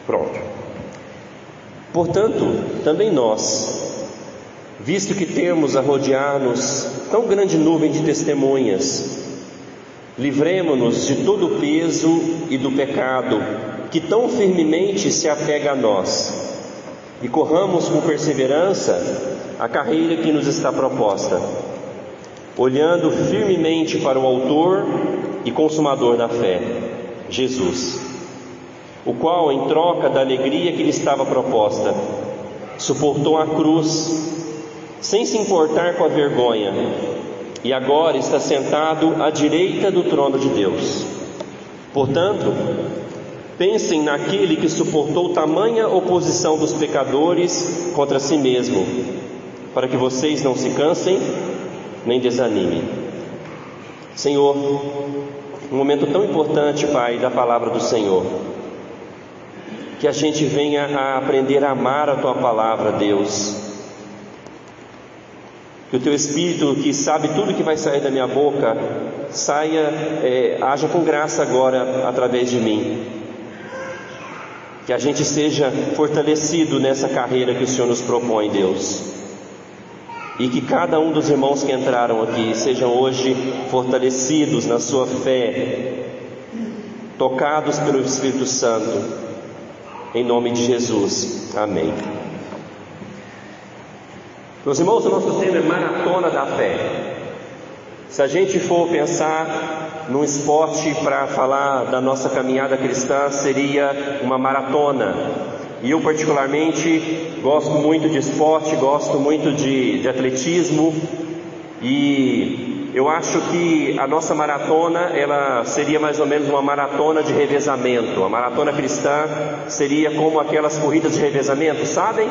Pronto. Portanto, também nós, visto que temos a rodear-nos tão grande nuvem de testemunhas, livremo-nos de todo o peso e do pecado que tão firmemente se apega a nós, e corramos com perseverança a carreira que nos está proposta, olhando firmemente para o autor e consumador da fé, Jesus, o qual, em troca da alegria que lhe estava proposta, suportou a cruz, sem se importar com a vergonha, e agora está sentado à direita do trono de Deus. Portanto, pensem naquele que suportou tamanha oposição dos pecadores contra si mesmo, para que vocês não se cansem nem desanimem. Senhor, um momento tão importante, Pai, da palavra do Senhor, que a gente venha a aprender a amar a Tua palavra, Deus. Que o Teu Espírito, que sabe tudo que vai sair da minha boca, haja com graça agora através de mim. Que a gente seja fortalecido nessa carreira que o Senhor nos propõe, Deus. E que cada um dos irmãos que entraram aqui sejam hoje fortalecidos na sua fé, tocados pelo Espírito Santo, em nome de Jesus. Amém. Meus irmãos, o nosso tema é Maratona da Fé. Se a gente for pensar num esporte para falar da nossa caminhada cristã, seria uma maratona. E eu particularmente gosto muito de esporte, gosto muito de atletismo, e eu acho que a nossa maratona, ela seria mais ou menos uma maratona de revezamento. A maratona cristã seria como aquelas corridas de revezamento, sabem?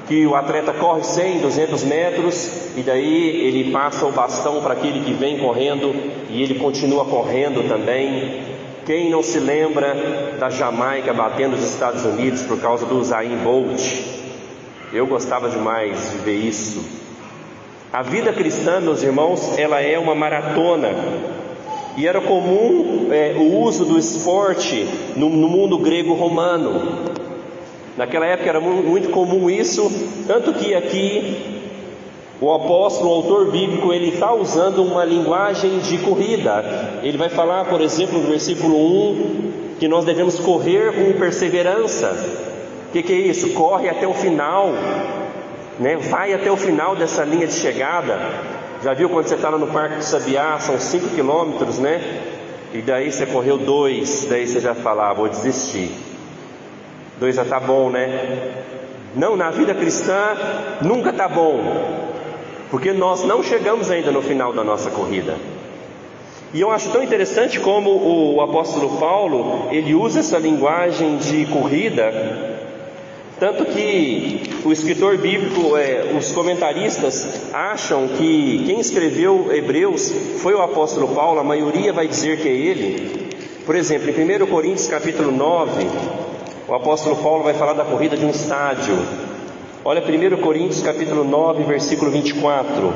Que o atleta corre 100, 200 metros, e daí ele passa o bastão para aquele que vem correndo, e ele continua correndo também. Quem não se lembra da Jamaica batendo os Estados Unidos por causa do Usain Bolt? Eu gostava demais de ver isso. A vida cristã, meus irmãos, ela é uma maratona. E era comum o uso do esporte no mundo grego-romano. Naquela época era muito comum isso, tanto que aqui o apóstolo, o autor bíblico, ele está usando uma linguagem de corrida. Ele vai falar, por exemplo, no versículo 1, que nós devemos correr com perseverança. O que é isso? Corre até o final, né? Vai até o final dessa linha de chegada. Já viu quando você está lá no Parque do Sabiá, são 5 quilômetros, né? E daí você correu 2, daí você já fala, vou desistir. 2 já está bom, né? Não, na vida cristã nunca está bom, porque nós não chegamos ainda no final da nossa corrida. E eu acho tão interessante como o apóstolo Paulo, ele usa essa linguagem de corrida, tanto que o escritor bíblico, os comentaristas acham que quem escreveu Hebreus foi o apóstolo Paulo. A maioria vai dizer que é ele. Por exemplo, em 1 Coríntios capítulo 9, o apóstolo Paulo vai falar da corrida de um estádio. Olha 1 Coríntios capítulo 9, versículo 24.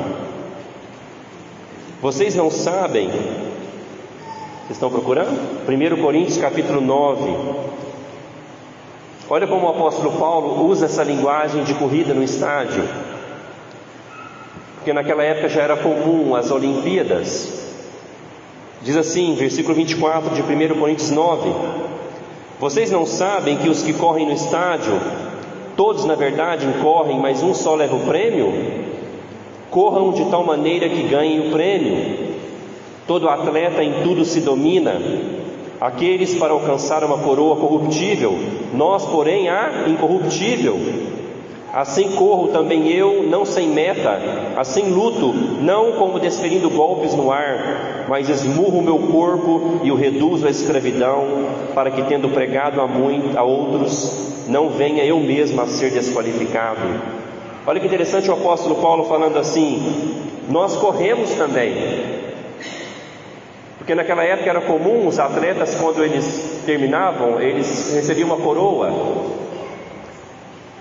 Vocês não sabem? Vocês estão procurando? 1 Coríntios capítulo 9. Olha como o apóstolo Paulo usa essa linguagem de corrida no estádio. Porque naquela época já era comum as Olimpíadas. Diz assim, versículo 24 de 1 Coríntios 9: Vocês não sabem que os que correm no estádio, todos na verdade correm, mas um só leva o prêmio? Corram de tal maneira que ganhem o prêmio. Todo atleta em tudo se domina, aqueles para alcançar uma coroa corruptível, nós porém a incorruptível. Assim corro também eu, não sem meta, assim luto, não como desferindo golpes no ar, mas esmurro o meu corpo e o reduzo à escravidão, para que, tendo pregado a outros, não venha eu mesmo a ser desqualificado. Olha que interessante o apóstolo Paulo falando assim: nós corremos também. Porque naquela época era comum os atletas, quando eles terminavam, eles recebiam uma coroa.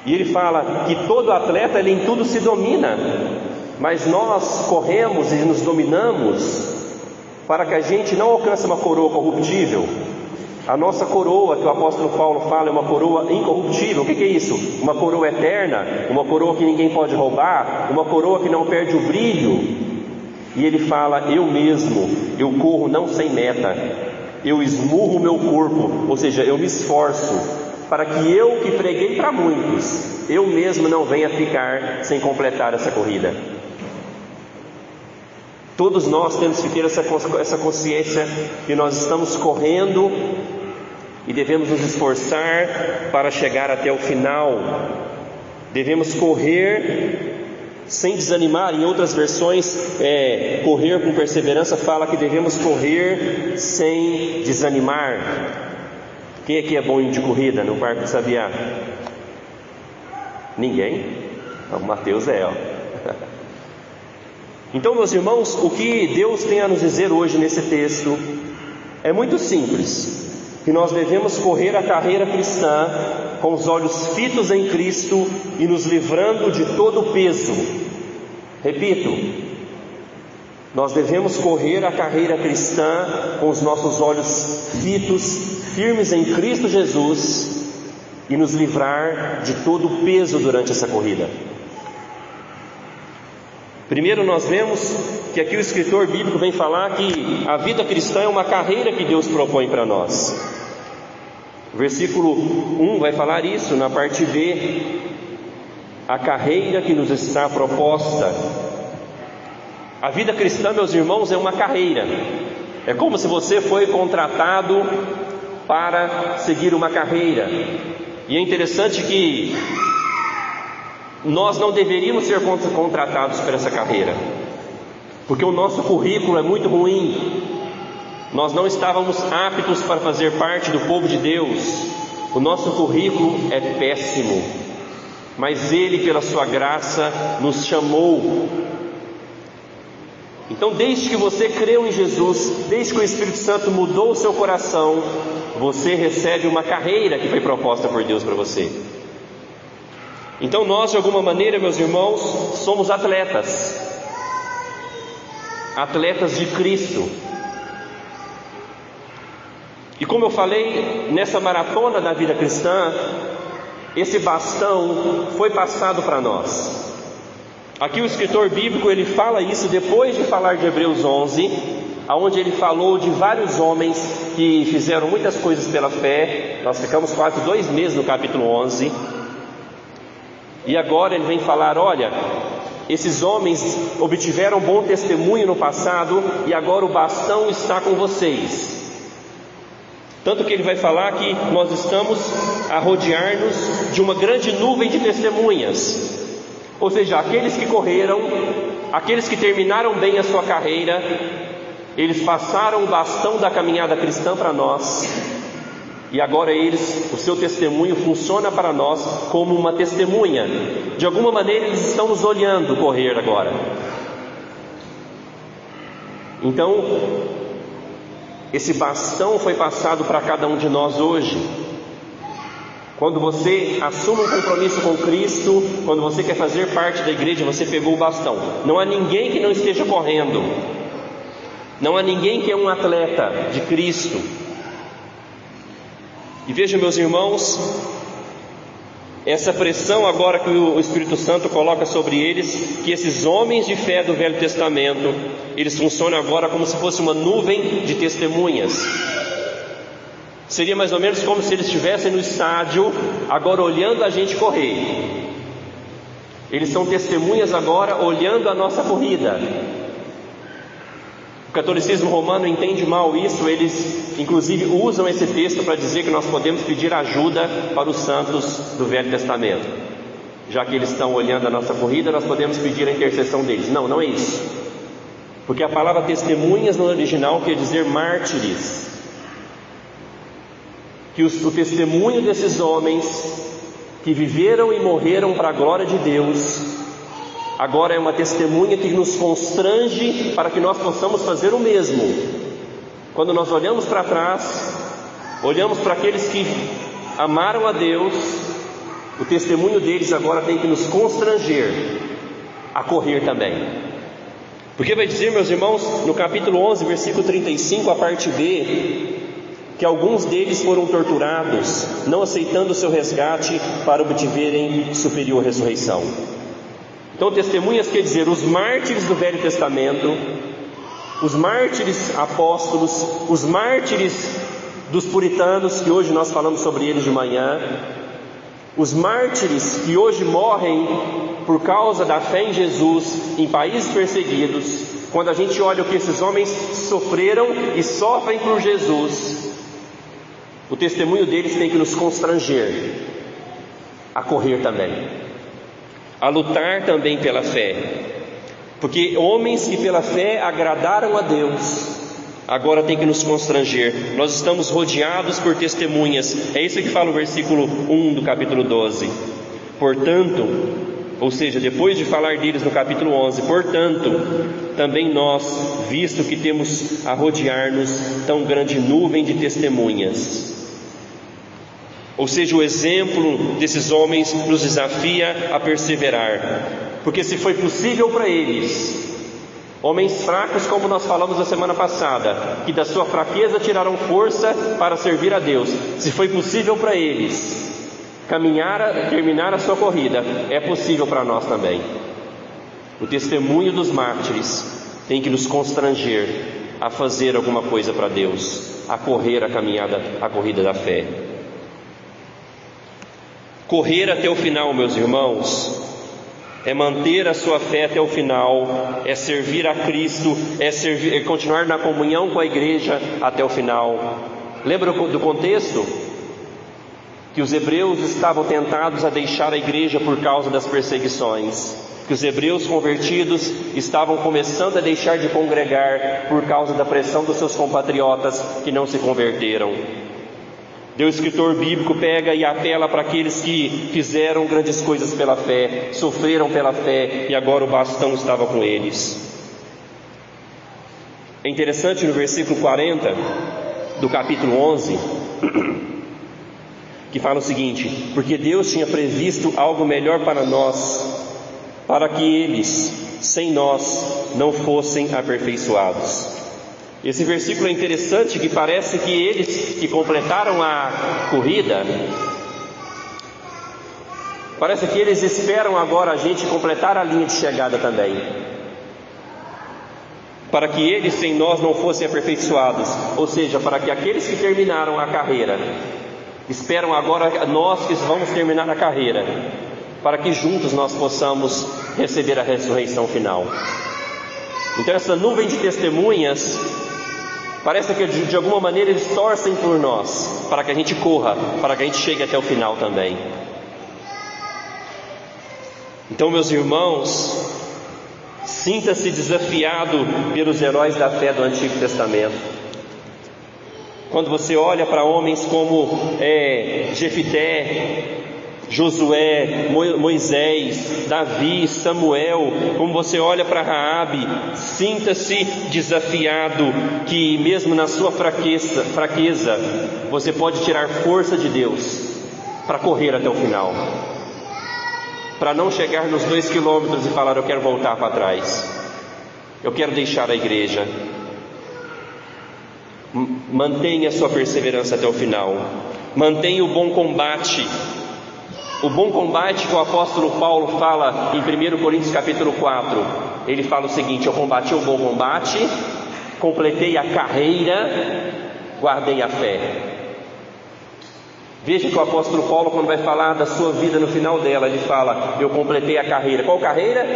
E ele fala que todo atleta, ele em tudo se domina, mas nós corremos e nos dominamos para que a gente não alcance uma coroa corruptível, A nossa coroa, que o apóstolo Paulo fala, é uma coroa incorruptível. O que é isso? Uma coroa eterna, uma coroa que ninguém pode roubar, uma coroa que não perde o brilho. E ele fala: eu mesmo, eu corro não sem meta, eu esmurro o meu corpo, ou seja, eu me esforço, para que eu que preguei para muitos, eu mesmo não venha ficar sem completar essa corrida. Todos nós temos que ter essa consciência que nós estamos correndo e devemos nos esforçar para chegar até o final. Devemos correr sem desanimar. Em outras versões, correr com perseverança fala que devemos correr sem desanimar. Quem aqui é bom de corrida no Parque do Sabiá? Ninguém? O Mateus é, ó. Então, meus irmãos, o que Deus tem a nos dizer hoje nesse texto é muito simples: que nós devemos correr a carreira cristã com os olhos fitos em Cristo e nos livrando de todo o peso. Repito, nós devemos correr a carreira cristã com os nossos olhos fitos, firmes em Cristo Jesus, e nos livrar de todo o peso durante essa corrida. Primeiro, nós vemos que aqui o escritor bíblico vem falar que a vida cristã é uma carreira que Deus propõe para nós. O versículo 1 vai falar isso na parte B: a carreira que nos está proposta. A vida cristã, meus irmãos, é uma carreira. É como se você foi contratado para seguir uma carreira. E é interessante que nós não deveríamos ser contratados para essa carreira, porque o nosso currículo é muito ruim. Nós não estávamos aptos para fazer parte do povo de Deus. O nosso currículo é péssimo, mas Ele, pela sua graça, nos chamou. Então, desde que você creu em Jesus, desde que o Espírito Santo mudou o seu coração, você recebe uma carreira que foi proposta por Deus para você. Então nós, de alguma maneira, meus irmãos, somos atletas de Cristo. E como eu falei, nessa maratona da vida cristã, esse bastão foi passado para nós. Aqui o escritor bíblico, ele fala isso depois de falar de Hebreus 11, onde ele falou de vários homens que fizeram muitas coisas pela fé. Nós ficamos quase 2 meses no capítulo 11. E agora ele vem falar: olha, esses homens obtiveram bom testemunho no passado e agora o bastão está com vocês. Tanto que ele vai falar que nós estamos a rodear-nos de uma grande nuvem de testemunhas. Ou seja, aqueles que correram, aqueles que terminaram bem a sua carreira, eles passaram o bastão da caminhada cristã para nós. E agora o seu testemunho funciona para nós como uma testemunha. De alguma maneira eles estão nos olhando correr agora. Então, esse bastão foi passado para cada um de nós hoje. Quando você assume um compromisso com Cristo, quando você quer fazer parte da igreja, você pegou o bastão. Não há ninguém que não esteja correndo. Não há ninguém que é um atleta de Cristo. E veja, meus irmãos, essa pressão agora que o Espírito Santo coloca sobre eles, que esses homens de fé do Velho Testamento, eles funcionam agora como se fosse uma nuvem de testemunhas. Seria mais ou menos como se eles estivessem no estádio, agora olhando a gente correr. Eles são testemunhas agora, olhando a nossa corrida. O catolicismo romano entende mal isso. Eles inclusive usam esse texto para dizer que nós podemos pedir ajuda para os santos do Velho Testamento. Já que eles estão olhando a nossa corrida, nós podemos pedir a intercessão deles. Não, não é isso. Porque a palavra testemunhas no original quer dizer mártires. Que o testemunho desses homens que viveram e morreram para a glória de Deus, agora é uma testemunha que nos constrange para que nós possamos fazer o mesmo. Quando nós olhamos para trás, olhamos para aqueles que amaram a Deus, o testemunho deles agora tem que nos constranger a correr também. Porque vai dizer, meus irmãos, no capítulo 11, versículo 35, a parte B, que alguns deles foram torturados, não aceitando o seu resgate para obtiverem superior ressurreição. Então, testemunhas quer dizer os mártires do Velho Testamento, os mártires apóstolos, os mártires dos puritanos, que hoje nós falamos sobre eles de manhã, os mártires que hoje morrem por causa da fé em Jesus em países perseguidos. Quando a gente olha o que esses homens sofreram e sofrem por Jesus, o testemunho deles tem que nos constranger a correr também, a lutar também pela fé, porque homens que pela fé agradaram a Deus, agora tem que nos constranger. Nós estamos rodeados por testemunhas. É isso que fala o versículo 1 do capítulo 12. Portanto, ou seja, depois de falar deles no capítulo 11, portanto, também nós, visto que temos a rodear-nos tão grande nuvem de testemunhas. Ou seja, o exemplo desses homens nos desafia a perseverar, porque se foi possível para eles, homens fracos, como nós falamos na semana passada, que da sua fraqueza tiraram força para servir a Deus, se foi possível para eles terminar a sua corrida, é possível para nós também. O testemunho dos mártires tem que nos constranger a fazer alguma coisa para Deus, a correr a corrida da fé. Correr até o final, meus irmãos, é manter a sua fé até o final, é servir a Cristo, é continuar na comunhão com a igreja até o final. Lembra do contexto? Que os hebreus estavam tentados a deixar a igreja por causa das perseguições, que os hebreus convertidos estavam começando a deixar de congregar por causa da pressão dos seus compatriotas que não se converteram. O escritor bíblico pega e apela para aqueles que fizeram grandes coisas pela fé, sofreram pela fé, e agora o bastão estava com eles. É interessante no versículo 40 do capítulo 11, que fala o seguinte: porque Deus tinha previsto algo melhor para nós, para que eles, sem nós, não fossem aperfeiçoados. Esse versículo é interessante, que parece que eles que completaram a corrida, parece que eles esperam agora a gente completar a linha de chegada também, para que eles sem nós não fossem aperfeiçoados, ou seja, para que aqueles que terminaram a carreira esperam agora nós que vamos terminar a carreira, para que juntos nós possamos receber a ressurreição final. Então essa nuvem de testemunhas, parece que de alguma maneira eles torcem por nós, para que a gente corra, para que a gente chegue até o final também. Então, meus irmãos, sinta-se desafiado pelos heróis da fé do Antigo Testamento. Quando você olha para homens como Jefité, Josué, Moisés, Davi, Samuel, como você olha para Raabe, sinta-se desafiado que mesmo na sua fraqueza, você pode tirar força de Deus para correr até o final, para não chegar nos 2 quilômetros e falar: eu quero voltar para trás, eu quero deixar a igreja. Mantenha a sua perseverança até o final, mantenha o bom combate. O bom combate que o apóstolo Paulo fala em 1 Coríntios capítulo 4, ele fala o seguinte: eu combati o bom combate, completei a carreira, guardei a fé. Veja que o apóstolo Paulo, quando vai falar da sua vida no final dela, ele fala: eu completei a carreira. Qual carreira?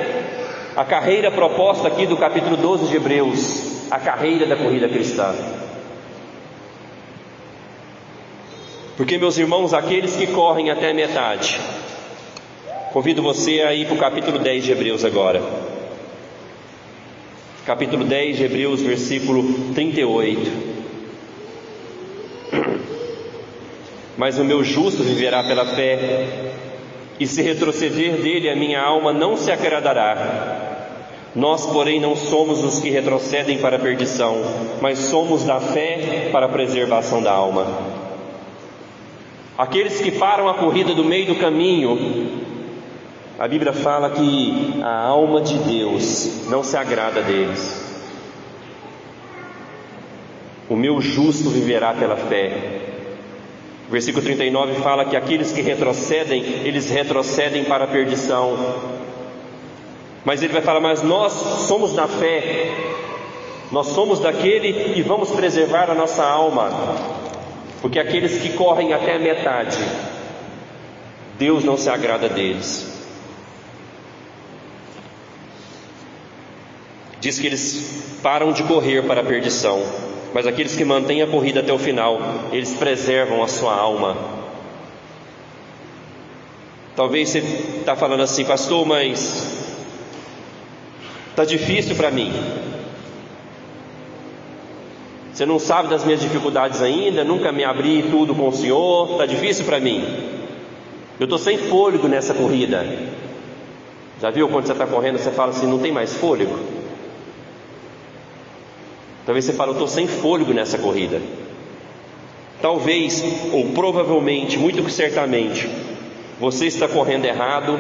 A carreira proposta aqui do capítulo 12 de Hebreus, a carreira da corrida cristã. Porque, meus irmãos, aqueles que correm até a metade, convido você a ir para o capítulo 10 de Hebreus agora. Capítulo 10 de Hebreus, versículo 38. Mas o meu justo viverá pela fé, e se retroceder dele a minha alma não se agradará. Nós, porém, não somos os que retrocedem para a perdição, mas somos da fé para a preservação da alma. Aqueles que param a corrida do meio do caminho, a Bíblia fala que a alma de Deus não se agrada deles. o meu justo viverá pela fé. O versículo 39 fala que aqueles que retrocedem, eles retrocedem para a perdição. Mas ele vai falar, mas nós somos da fé, nós somos daquele que vamos preservar a nossa alma, porque aqueles que correm até a metade, Deus não se agrada deles. Diz que eles param de correr para a perdição, mas aqueles que mantêm a corrida até o final, eles preservam a sua alma. Talvez você está falando assim, pastor, mas está difícil para mim. Você não sabe das minhas dificuldades ainda, nunca me abri tudo com o Senhor, está difícil para mim. Eu estou sem fôlego nessa corrida. Já viu quando você está correndo, você fala assim, não tem mais fôlego? Talvez você fale, eu estou sem fôlego nessa corrida. Talvez, ou provavelmente, muito que certamente, você está correndo errado,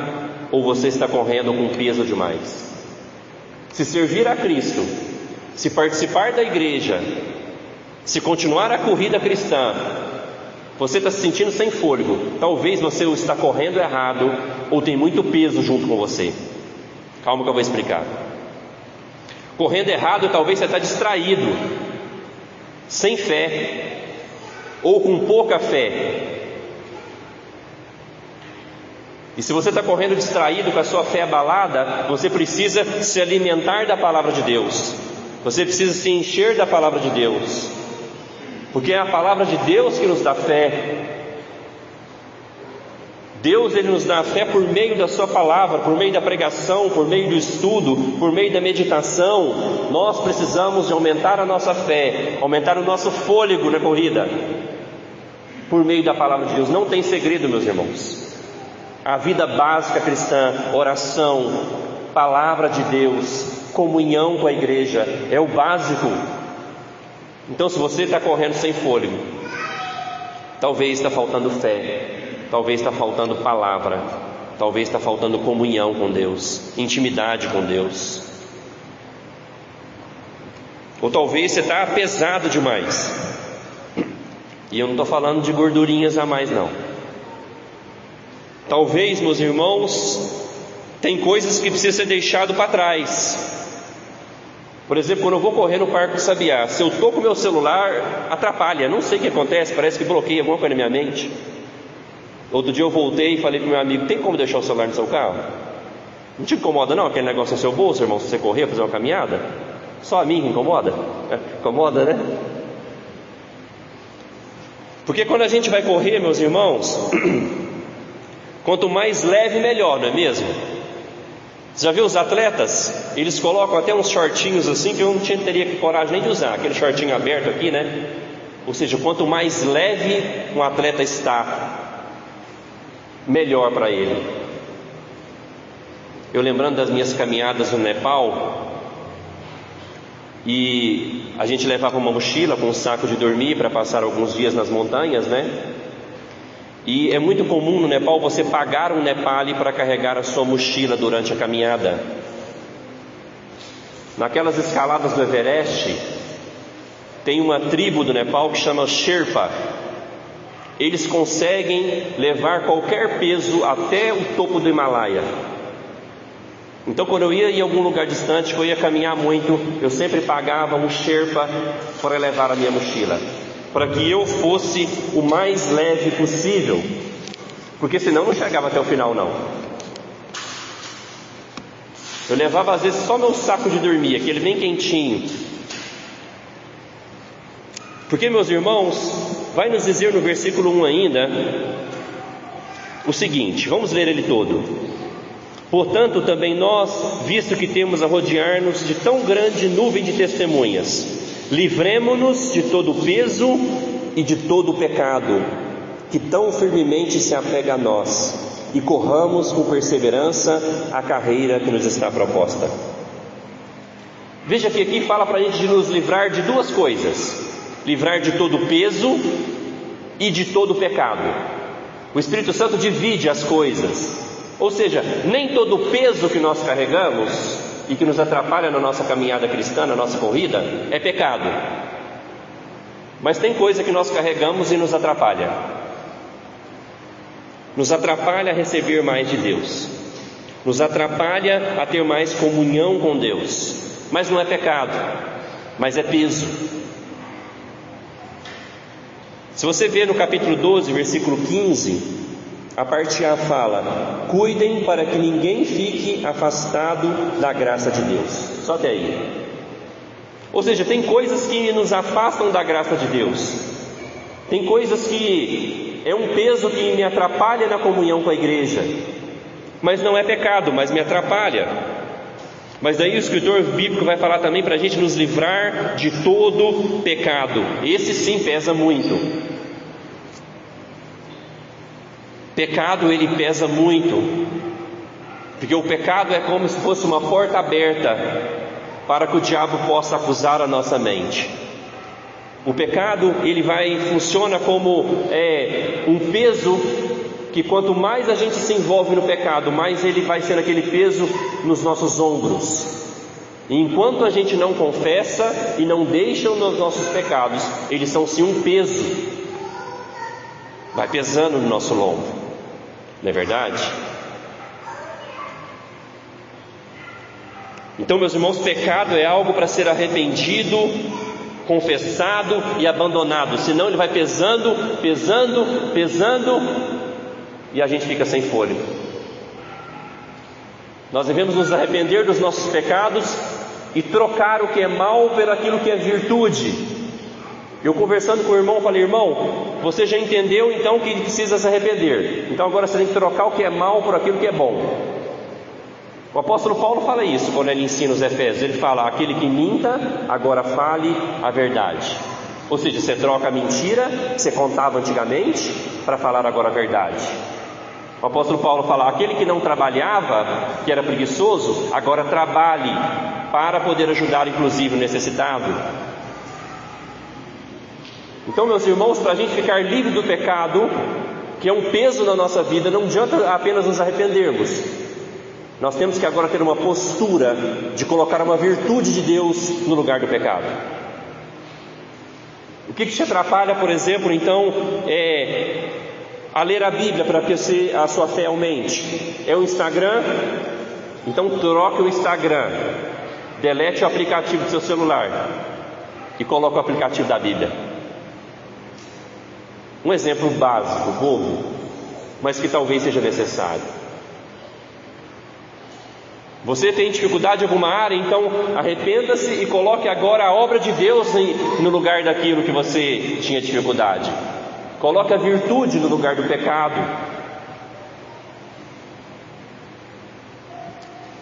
ou você está correndo com peso demais. Se servir a Cristo, se participar da igreja, se continuar a corrida cristã, você está se sentindo sem fôlego. Talvez você está correndo errado, ou tem muito peso junto com você. Calma que eu vou explicar. Correndo errado, talvez você está distraído, sem fé, ou com pouca fé. E se você está correndo distraído, com a sua fé abalada, você precisa se alimentar da palavra de Deus. Você precisa se encher da palavra de Deus, porque é a palavra de Deus que nos dá fé. Deus, Ele nos dá a fé por meio da sua palavra, por meio da pregação, por meio do estudo, por meio da meditação. Nós precisamos de aumentar a nossa fé, aumentar o nosso fôlego na corrida, por meio da palavra de Deus. Não tem segredo, meus irmãos. A vida básica cristã, oração, palavra de Deus, comunhão com a igreja, é o básico. Então, se você está correndo sem fôlego, talvez está faltando fé, talvez está faltando palavra, talvez está faltando comunhão com Deus, intimidade com Deus. Ou talvez você está pesado demais. E eu não estou falando de gordurinhas a mais, não. Talvez, meus irmãos, tem coisas que precisam ser deixado para trás. Por exemplo, quando eu vou correr no Parque do Sabiá, se eu estou com o meu celular, atrapalha, não sei o que acontece, parece que bloqueia alguma coisa na minha mente. Outro dia eu voltei e falei para o meu amigo, tem como deixar o celular no seu carro? Não te incomoda não, aquele negócio no seu bolso, irmão, se você correr, fazer uma caminhada? Só a mim que incomoda? Incomoda, né? Porque quando a gente vai correr, meus irmãos, quanto mais leve, melhor, não é mesmo? Você já viu os atletas? Eles colocam até uns shortinhos assim que eu não teria coragem nem de usar, aquele shortinho aberto aqui, né? Ou seja, quanto mais leve um atleta está, melhor para ele. Eu lembrando das minhas caminhadas no Nepal, e a gente levava uma mochila com um saco de dormir para passar alguns dias nas montanhas, né? E é muito comum no Nepal você pagar um Nepali para carregar a sua mochila durante a caminhada. Naquelas escaladas do Everest, tem uma tribo do Nepal que chama Sherpa. Eles conseguem levar qualquer peso até o topo do Himalaia. Então, quando eu ia em algum lugar distante, que eu ia caminhar muito, eu sempre pagava um Sherpa para levar a minha mochila, para que eu fosse o mais leve possível, porque senão não chegava até o final não. Eu levava às vezes só meu saco de dormir, aquele bem quentinho. Porque, meus irmãos, vai nos dizer no versículo 1 ainda o seguinte, vamos ler ele todo. Portanto, também nós, visto que temos a rodear-nos de tão grande nuvem de testemunhas, livremo-nos de todo o peso e de todo o pecado, que tão firmemente se apega a nós, e corramos com perseverança a carreira que nos está proposta. Veja que aqui fala para a gente de nos livrar de duas coisas: livrar de todo o peso e de todo o pecado. O Espírito Santo divide as coisas. Ou seja, nem todo o peso que nós carregamos e que nos atrapalha na nossa caminhada cristã, na nossa corrida, é pecado. Mas tem coisa que nós carregamos e nos atrapalha. Nos atrapalha a receber mais de Deus. Nos atrapalha a ter mais comunhão com Deus. Mas não é pecado, mas é peso. Se você ver no capítulo 12, versículo 15, a parte A fala: cuidem para que ninguém fique afastado da graça de Deus. Só até aí. Ou seja, tem coisas que nos afastam da graça de Deus. Tem coisas que é um peso que me atrapalha na comunhão com a igreja. Mas não é pecado, mas me atrapalha. Mas daí o escritor bíblico vai falar também para a gente nos livrar de todo pecado. Esse sim pesa muito. Pecado, ele pesa muito. Porque o pecado é como se fosse uma porta aberta para que o diabo possa acusar a nossa mente. O pecado, ele funciona como um peso que quanto mais a gente se envolve no pecado, mais ele vai sendo aquele peso nos nossos ombros. E enquanto a gente não confessa e não deixa os nossos pecados, eles são sim um peso. Vai pesando no nosso lombo, não é verdade? Então, meus irmãos, pecado é algo para ser arrependido, confessado e abandonado. Senão ele vai pesando, pesando, pesando, e a gente fica sem fôlego. Nós devemos nos arrepender dos nossos pecados e trocar o que é mal por aquilo que é virtude. Eu conversando com o irmão, falei: irmão, você já entendeu então que precisa se arrepender. Então agora você tem que trocar o que é mal por aquilo que é bom. O apóstolo Paulo fala isso quando ele ensina os Efésios. Ele fala: aquele que minta, agora fale a verdade. Ou seja, você troca a mentira que você contava antigamente para falar agora a verdade. O apóstolo Paulo fala: aquele que não trabalhava, que era preguiçoso, agora trabalhe para poder ajudar inclusive o necessitado. Então, meus irmãos, para a gente ficar livre do pecado, que é um peso na nossa vida, não adianta apenas nos arrependermos. Nós temos que agora ter uma postura de colocar uma virtude de Deus no lugar do pecado. O que te atrapalha, por exemplo, então, a ler a Bíblia para que a sua fé aumente? É o Instagram? Então troque o Instagram, delete o aplicativo do seu celular e coloque o aplicativo da Bíblia. Um exemplo básico, bobo, mas que talvez seja necessário. Você tem dificuldade em alguma área, então arrependa-se e coloque agora a obra de Deus no lugar daquilo que você tinha dificuldade. Coloque a virtude no lugar do pecado.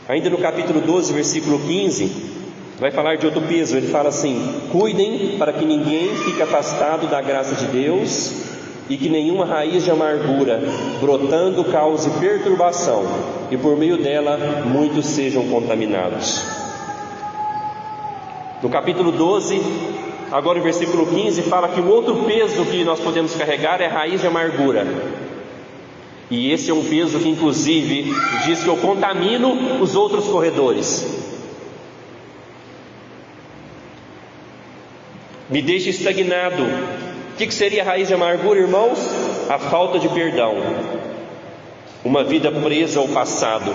Ainda no capítulo 12, versículo 15, vai falar de outro peso. Ele fala assim: cuidem para que ninguém fique afastado da graça de Deus e que nenhuma raiz de amargura brotando cause perturbação, e por meio dela muitos sejam contaminados. No capítulo 12, agora o versículo 15, fala que o outro peso que nós podemos carregar é a raiz de amargura. E esse é um peso que inclusive diz que eu contamino os outros corredores. Me deixa estagnado. O que seria a raiz de amargura, irmãos? A falta de perdão. Uma vida presa ao passado.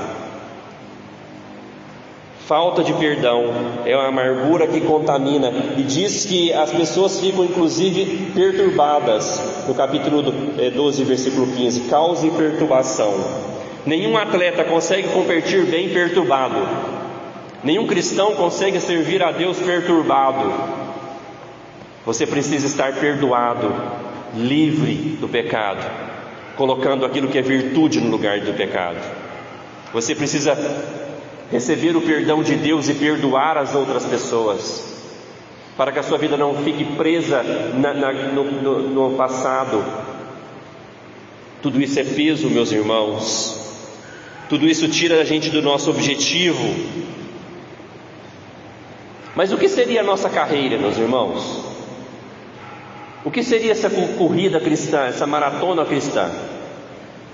Falta de perdão é uma amargura que contamina. E diz que as pessoas ficam inclusive perturbadas. No capítulo 12, versículo 15: causa e perturbação. Nenhum atleta consegue competir bem perturbado. Nenhum cristão consegue servir a Deus perturbado. Você precisa estar perdoado, livre do pecado, colocando aquilo que é virtude no lugar do pecado. Você precisa receber o perdão de Deus e perdoar as outras pessoas, para que a sua vida não fique presa no passado. Tudo isso é peso, meus irmãos. Tudo isso tira a gente do nosso objetivo. Mas o que seria a nossa carreira, meus irmãos? O que seria essa corrida cristã, essa maratona cristã?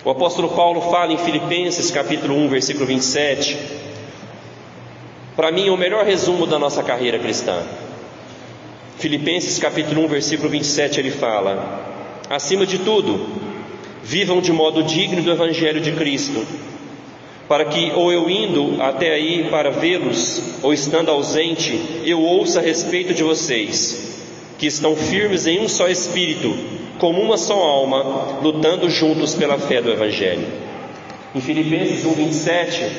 O apóstolo Paulo fala em Filipenses capítulo 1, versículo 27. Para mim é o melhor resumo da nossa carreira cristã. Filipenses capítulo 1, versículo 27, ele fala: acima de tudo, vivam de modo digno do Evangelho de Cristo, para que, ou eu indo até aí para vê-los, ou estando ausente, eu ouça a respeito de vocês, que estão firmes em um só Espírito, como uma só alma, lutando juntos pela fé do Evangelho. Em Filipenses 1, 27,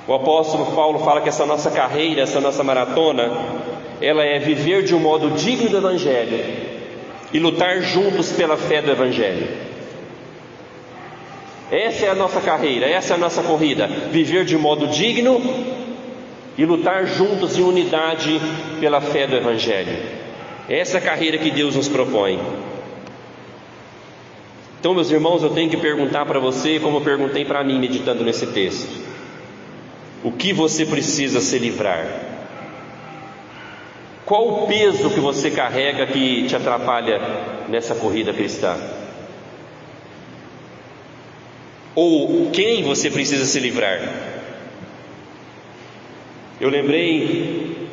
o apóstolo Paulo fala que essa nossa carreira, essa nossa maratona, ela é viver de um modo digno do Evangelho e lutar juntos pela fé do Evangelho. Essa é a nossa carreira, essa é a nossa corrida: viver de modo digno e lutar juntos em unidade pela fé do Evangelho. Essa é a carreira que Deus nos propõe. Então, meus irmãos, eu tenho que perguntar para você, como eu perguntei para mim meditando nesse texto: o que você precisa se livrar? Qual o peso que você carrega que te atrapalha nessa corrida cristã? Ou quem você precisa se livrar? Eu lembrei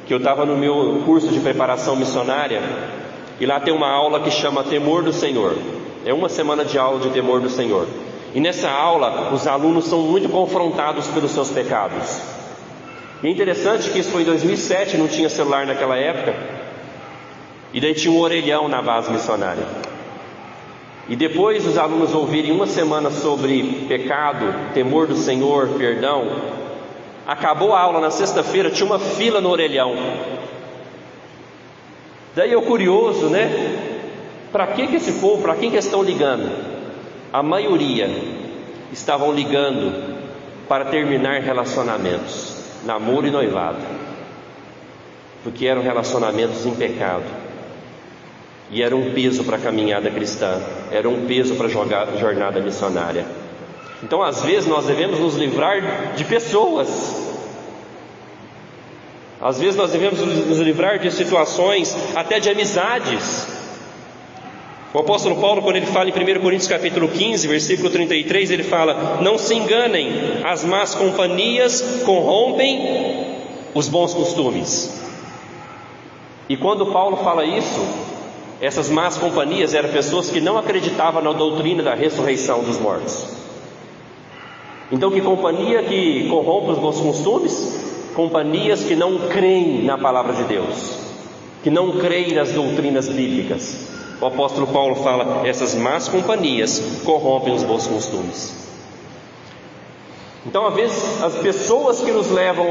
que eu estava no meu curso de preparação missionária, e lá tem uma aula que chama Temor do Senhor. É uma semana de aula de temor do Senhor. E nessa aula os alunos são muito confrontados pelos seus pecados. E é interessante que isso foi em 2007, não tinha celular naquela época, e daí tinha um orelhão na base missionária. E depois os alunos ouvirem uma semana sobre pecado, temor do Senhor, perdão, acabou a aula na sexta-feira, tinha uma fila no orelhão. Daí eu curioso, né? Para que esse povo, para quem que estão ligando? A maioria estavam ligando para terminar relacionamentos, namoro e noivado, porque eram relacionamentos em pecado, e era um peso para a caminhada cristã, era um peso para a jornada missionária. Então, às vezes, nós devemos nos livrar de pessoas, às vezes nós devemos nos livrar de situações, até de amizades. O apóstolo Paulo, quando ele fala em 1 Coríntios capítulo 15, versículo 33, ele fala: não se enganem, as más companhias corrompem os bons costumes. E quando Paulo fala isso, essas más companhias eram pessoas que não acreditavam na doutrina da ressurreição dos mortos. Então, que companhia que corrompe os bons costumes? Companhias que não creem na palavra de Deus, que não creem nas doutrinas bíblicas. O apóstolo Paulo fala: essas más companhias corrompem os bons costumes. Então, às vezes, as pessoas que nos levam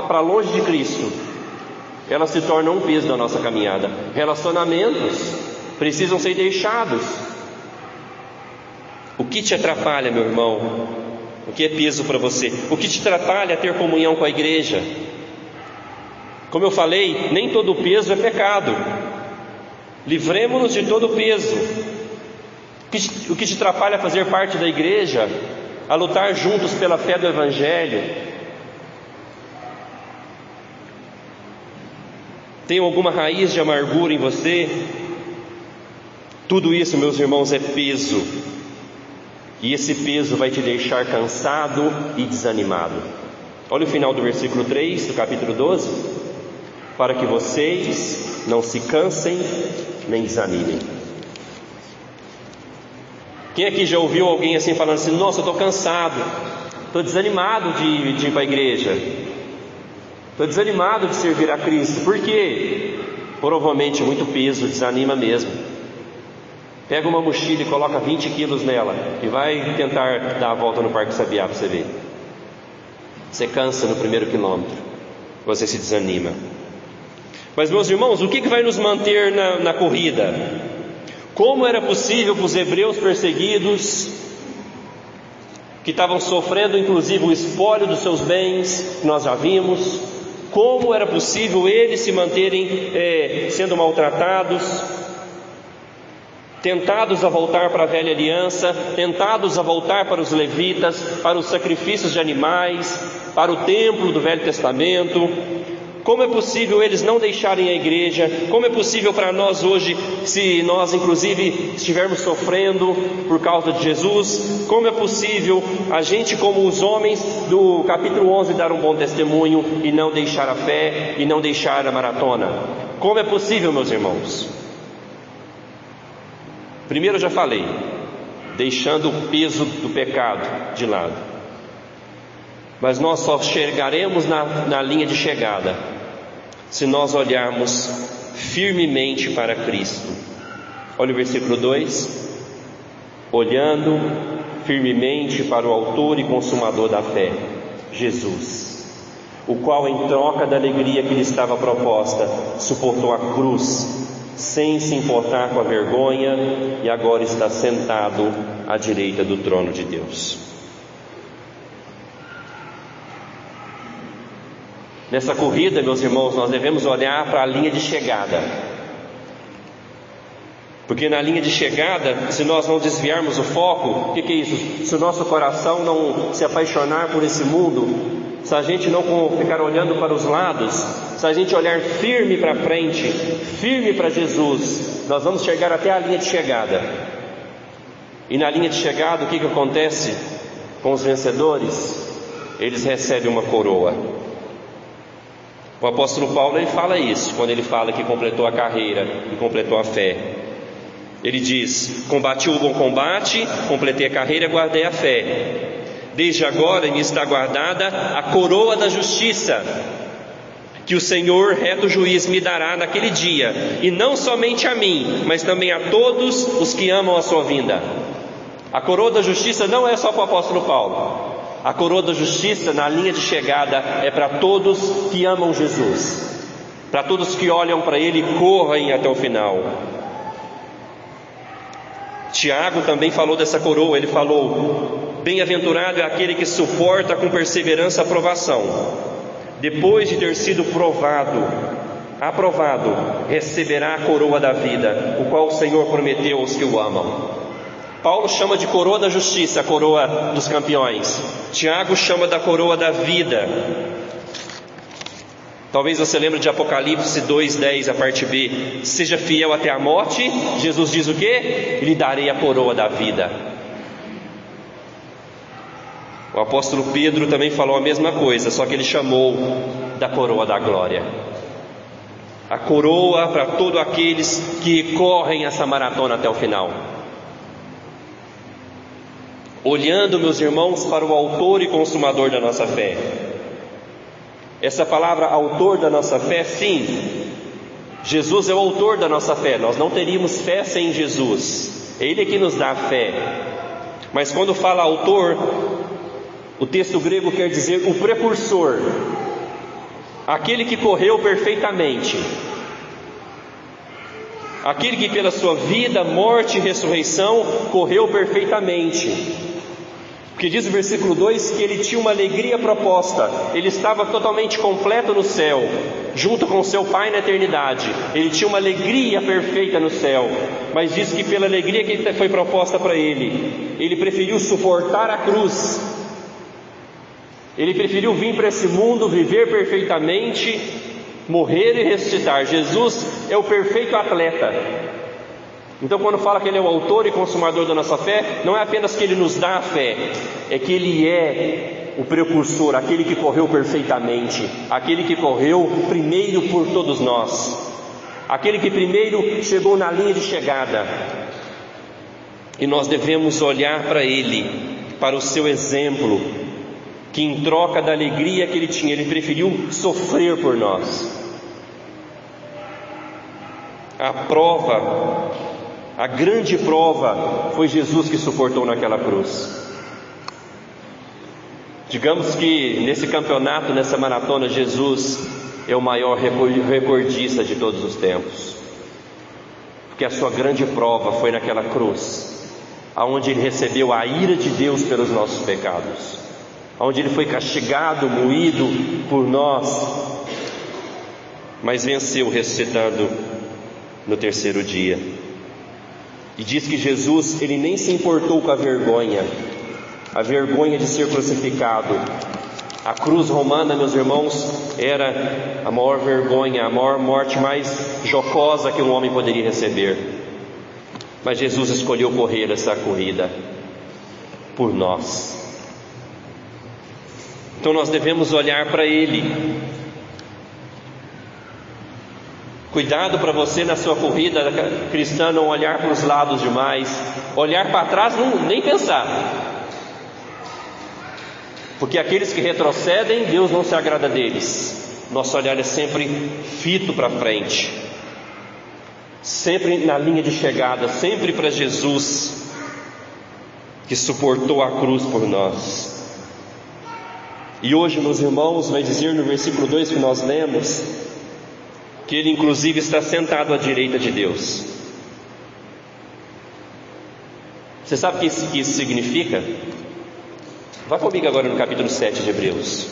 para longe de Cristo, elas se tornam um peso da nossa caminhada. Relacionamentos precisam ser deixados. O que te atrapalha, meu irmão? O que é peso para você? O que te atrapalha ter comunhão com a igreja? Como eu falei, nem todo peso é pecado. Livremos-nos de todo peso. O que te atrapalha a fazer parte da igreja, a lutar juntos pela fé do Evangelho? Tem alguma raiz de amargura em você? Tudo isso, meus irmãos, é peso. E esse peso vai te deixar cansado e desanimado. Olha o final do versículo 3 do capítulo 12: para que vocês não se cansem nem desanimem. Quem aqui já ouviu alguém assim falando assim: nossa, eu estou cansado, estou desanimado de ir para a igreja, estou desanimado de servir a Cristo? Por quê? Provavelmente muito peso, desanima mesmo. Pega uma mochila e coloca 20 quilos nela e vai tentar dar a volta no Parque Sabiá para você ver. Você cansa no primeiro quilômetro, você se desanima. Mas, meus irmãos, o que vai nos manter na corrida? Como era possível para os hebreus perseguidos, que estavam sofrendo inclusive o espólio dos seus bens, que nós já vimos, como era possível eles se manterem sendo maltratados, tentados a voltar para a velha aliança, tentados a voltar para os levitas, para os sacrifícios de animais, para o templo do Velho Testamento? Como é possível eles não deixarem a igreja? Como é possível para nós hoje, se nós inclusive estivermos sofrendo por causa de Jesus? Como é possível a gente, como os homens do capítulo 11, dar um bom testemunho e não deixar a fé e não deixar a maratona? Como é possível, meus irmãos? Primeiro eu já falei, deixando o peso do pecado de lado. Mas nós só chegaremos na linha de chegada se nós olharmos firmemente para Cristo. Olha o versículo 2: olhando firmemente para o autor e consumador da fé, Jesus, o qual, em troca da alegria que lhe estava proposta, suportou a cruz, sem se importar com a vergonha, e agora está sentado à direita do trono de Deus. Nessa corrida, meus irmãos, nós devemos olhar para a linha de chegada, porque na linha de chegada, se nós não desviarmos o foco, o que é isso? Se o nosso coração não se apaixonar por esse mundo, se a gente não ficar olhando para os lados, se a gente olhar firme para frente, firme para Jesus, nós vamos chegar até a linha de chegada. E na linha de chegada, o que acontece com os vencedores? Eles recebem uma coroa. O apóstolo Paulo, ele fala isso, quando ele fala que completou a carreira e completou a fé. Ele diz: combati o bom combate, completei a carreira e guardei a fé. Desde agora me está guardada a coroa da justiça, que o Senhor, reto juiz, me dará naquele dia, e não somente a mim, mas também a todos os que amam a sua vinda. A coroa da justiça não é só para o apóstolo Paulo. A coroa da justiça, na linha de chegada, é para todos que amam Jesus, para todos que olham para Ele e correm até o final. Tiago também falou dessa coroa. Ele falou: bem-aventurado é aquele que suporta com perseverança a provação. Depois de ter sido aprovado, receberá a coroa da vida, o qual o Senhor prometeu aos que o amam. Paulo chama de coroa da justiça a coroa dos campeões. Tiago chama da coroa da vida. Talvez você lembre de Apocalipse 2:10, a parte B: seja fiel até a morte. Jesus diz o quê? Lhe darei a coroa da vida. O apóstolo Pedro também falou a mesma coisa, só que ele chamou da coroa da glória. A coroa para todos aqueles que correm essa maratona até o final. Olhando, meus irmãos, para o autor e consumador da nossa fé. Essa palavra autor da nossa fé, sim, Jesus é o autor da nossa fé. Nós não teríamos fé sem Jesus. Ele é que nos dá a fé. Mas quando fala autor, o texto grego quer dizer o precursor, aquele que correu perfeitamente, aquele que pela sua vida, morte e ressurreição correu perfeitamente. Porque diz o versículo 2 que ele tinha uma alegria proposta. Ele estava totalmente completo no céu, junto com seu Pai na eternidade. Ele tinha uma alegria perfeita no céu. Mas diz que pela alegria que foi proposta para ele, ele preferiu suportar a cruz. Ele preferiu vir para esse mundo, viver perfeitamente, morrer e ressuscitar. Jesus é o perfeito atleta. Então, quando fala que Ele é o autor e consumador da nossa fé, não é apenas que Ele nos dá a fé, é que Ele é o precursor, aquele que correu perfeitamente, aquele que correu primeiro por todos nós, aquele que primeiro chegou na linha de chegada. E nós devemos olhar para Ele, para o seu exemplo, que em troca da alegria que Ele tinha, Ele preferiu sofrer por nós. A grande prova foi Jesus que suportou naquela cruz. Digamos que nesse campeonato, nessa maratona, Jesus é o maior recordista de todos os tempos, porque a sua grande prova foi naquela cruz, aonde Ele recebeu a ira de Deus pelos nossos pecados, onde Ele foi castigado, moído por nós, mas venceu, ressuscitando no terceiro dia. E diz que Jesus, Ele nem se importou com a vergonha de ser crucificado. A cruz romana, meus irmãos, era a maior vergonha, a maior morte mais jocosa que um homem poderia receber. Mas Jesus escolheu correr essa corrida por nós. Então nós devemos olhar para Ele Cuidado para você na sua corrida cristã não olhar para os lados demais, olhar para trás, nem pensar. Porque aqueles que retrocedem, Deus não se agrada deles. Nosso olhar é sempre fito para frente, sempre na linha de chegada, sempre para Jesus, que suportou a cruz por nós. E hoje, meus irmãos, vai dizer no versículo 2 que nós lemos, que Ele inclusive está sentado à direita de Deus. Você sabe o que isso significa? Vá comigo agora no capítulo 7 de Hebreus.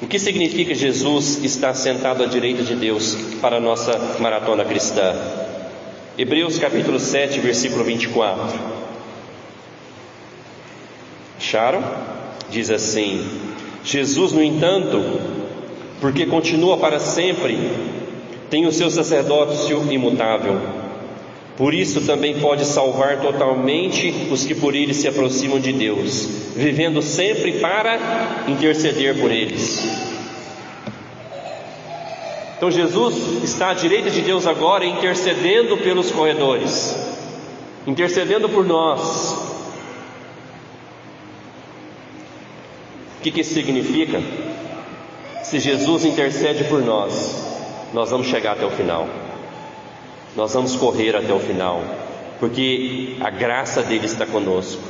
O que significa Jesus estar sentado à direita de Deus para a nossa maratona cristã? Hebreus capítulo 7, versículo 24. Acharam? Diz assim: Jesus, no entanto, porque continua para sempre, tem o seu sacerdócio imutável. Por isso também pode salvar totalmente os que por ele se aproximam de Deus, vivendo sempre para interceder por eles. Então Jesus está à direita de Deus agora, intercedendo pelos corredores, intercedendo por nós. O que isso significa? Se Jesus intercede por nós, nós vamos chegar até o final, nós vamos correr até o final, porque a graça dele está conosco.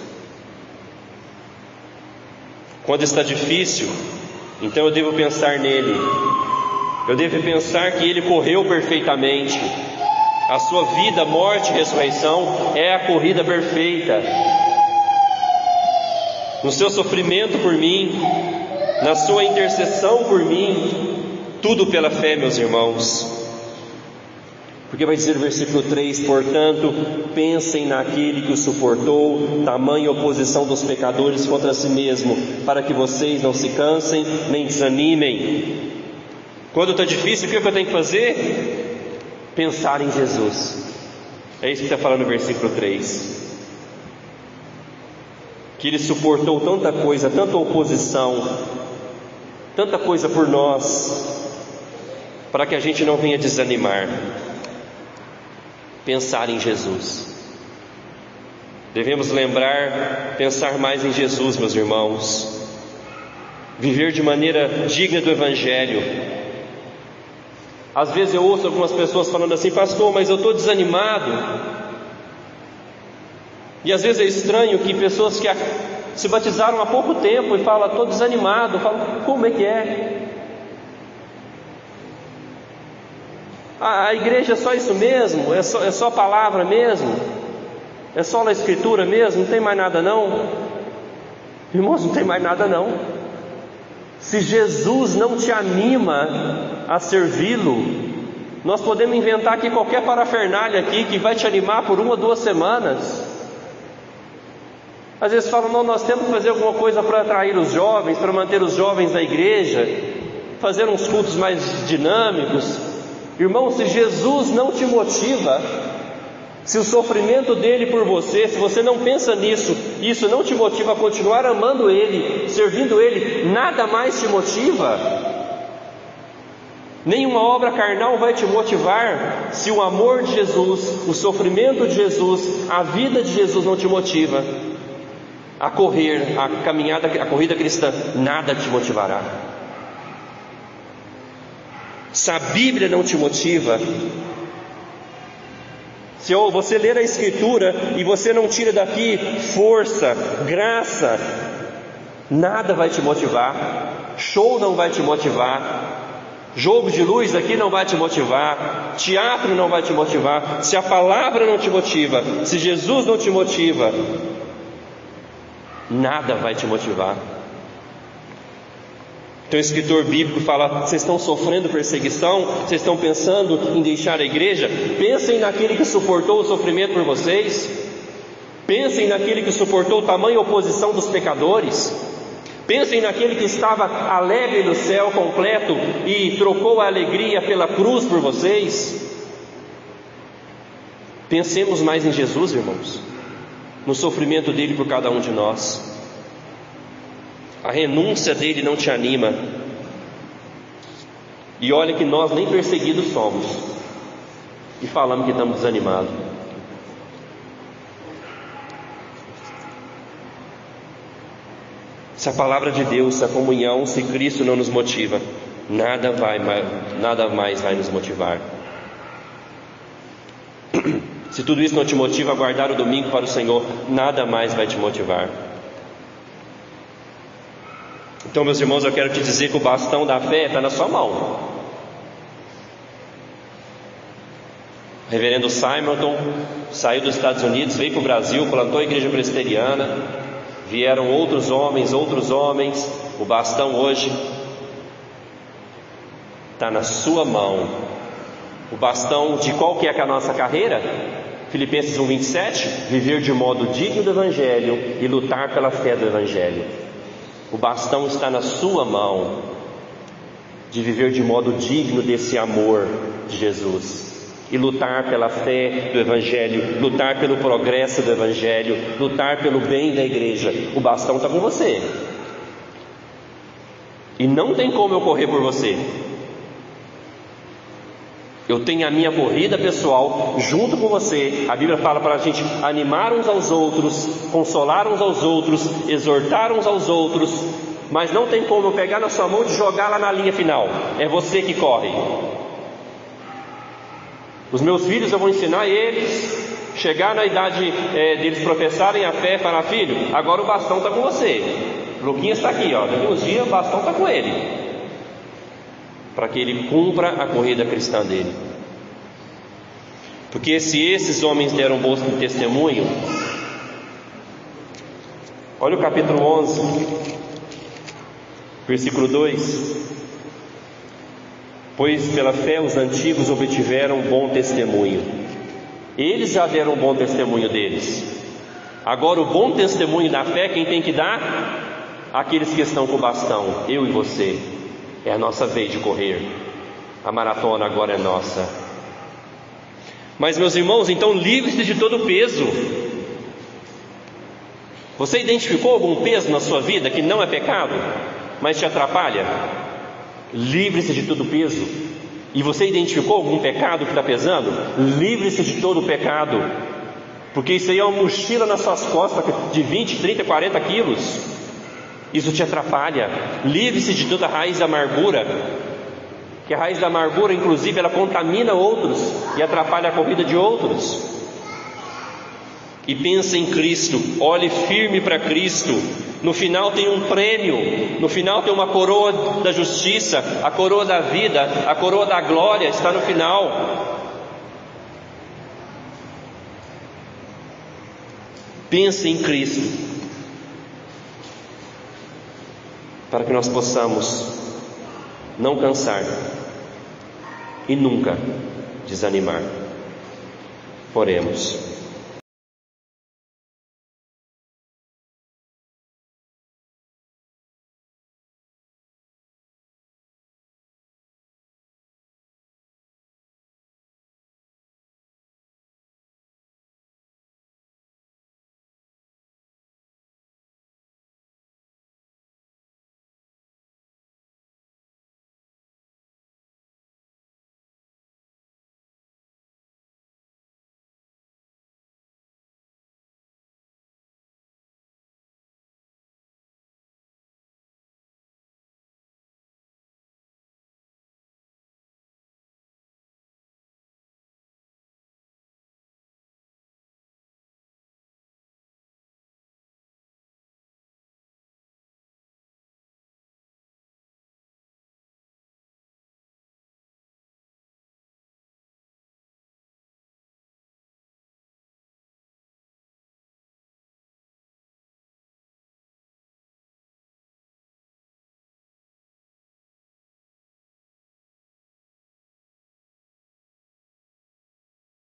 Quando está difícil, então eu devo pensar nele, eu devo pensar que ele correu perfeitamente. A sua vida, morte e ressurreição é a corrida perfeita. No seu sofrimento por mim, na sua intercessão por mim, tudo pela fé, meus irmãos. Porque vai dizer o versículo 3: portanto, pensem naquele que o suportou tamanha oposição dos pecadores contra si mesmo, para que vocês não se cansem nem desanimem. Quando está difícil, o que eu tenho que fazer? Pensar em Jesus. É isso que está falando no versículo 3. Que Ele suportou tanta coisa, tanta oposição, tanta coisa por nós, para que a gente não venha desanimar. Pensar em Jesus. Devemos lembrar, pensar mais em Jesus, meus irmãos. Viver de maneira digna do Evangelho. Às vezes eu ouço algumas pessoas falando assim: pastor, mas eu estou desanimado. E às vezes é estranho que pessoas que se batizaram há pouco tempo e falam: estou desanimado. Eu falo: como é que é? A igreja é só isso mesmo? É só a palavra mesmo? É só a escritura mesmo? Não tem mais nada não? Irmãos, não tem mais nada não. Se Jesus não te anima a servi-lo, nós podemos inventar aqui qualquer parafernália aqui que vai te animar por 1 ou 2 semanas. Às vezes falam: não, nós temos que fazer alguma coisa para atrair os jovens, para manter os jovens da igreja, fazer uns cultos mais dinâmicos. Irmão, se Jesus não te motiva, se o sofrimento dele por você, se você não pensa nisso, isso não te motiva a continuar amando ele, servindo ele, nada mais te motiva. Nenhuma obra carnal vai te motivar se o amor de Jesus, o sofrimento de Jesus, a vida de Jesus não te motiva a correr, a caminhada, a corrida cristã. Nada te motivará. Se a Bíblia não te motiva, se você ler a Escritura e você não tira daqui força, graça, nada vai te motivar. Show não vai te motivar, jogo de luz aqui não vai te motivar, teatro não vai te motivar. Se a palavra não te motiva, se Jesus não te motiva, nada vai te motivar. Então o escritor bíblico fala: vocês estão sofrendo perseguição? Vocês estão pensando em deixar a igreja? Pensem naquele que suportou o sofrimento por vocês. Pensem naquele que suportou tamanha oposição dos pecadores. Pensem naquele que estava alegre no céu completo e trocou a alegria pela cruz por vocês. Pensemos mais em Jesus, irmãos, no sofrimento dele por cada um de nós. A renúncia dele não te anima. E olha que nós nem perseguidos somos, e falamos que estamos desanimados. Se a palavra de Deus, se a comunhão, se Cristo não nos motiva, nada mais vai nos motivar. Se tudo isso não te motiva a guardar o domingo para o Senhor, nada mais vai te motivar. Então, meus irmãos, eu quero te dizer que o bastão da fé está na sua mão. O reverendo Simonton saiu dos Estados Unidos, veio para o Brasil, plantou a igreja presbiteriana. Vieram outros homens, o bastão hoje está na sua mão. O bastão de qual que é a nossa carreira? Filipenses 1:27, viver de modo digno do Evangelho e lutar pela fé do Evangelho. O bastão está na sua mão, de viver de modo digno desse amor de Jesus. E lutar pela fé do Evangelho, lutar pelo progresso do Evangelho, lutar pelo bem da igreja. O bastão está com você. E não tem como eu correr por você. Eu tenho a minha corrida pessoal junto com você. A Bíblia fala para a gente animar uns aos outros, consolar uns aos outros, exortar uns aos outros. Mas não tem como eu pegar na sua mão e jogar lá na linha final. É você que corre. Os meus filhos, eu vou ensinar eles, chegar na idade deles professarem a fé, falar: filho, agora o bastão está com você. Luquinhas está aqui, daqui uns dias o bastão está com ele, para que ele cumpra a corrida cristã dele. Porque se esses homens deram bom testemunho, olha o capítulo 11, versículo 2: pois pela fé os antigos obtiveram bom testemunho. Eles já deram bom testemunho deles. Agora o bom testemunho da fé, quem tem que dar? Aqueles que estão com o bastão, eu e você. É a nossa vez de correr. A maratona agora é nossa. Mas, meus irmãos, então livre-se de todo peso. Você identificou algum peso na sua vida que não é pecado, mas te atrapalha? Livre-se de todo peso. E você identificou algum pecado que está pesando? Livre-se de todo pecado, porque isso aí é uma mochila nas suas costas de 20, 30, 40 quilos. Isso te atrapalha. Livre-se de toda raiz da amargura, que a raiz da amargura, inclusive, ela contamina outros e atrapalha a corrida de outros. E pense em Cristo, olhe firme para Cristo. No final tem um prêmio, no final tem uma coroa da justiça, a coroa da vida, a coroa da glória está no final. Pense em Cristo, para que nós possamos não cansar e nunca desanimar. Oremos.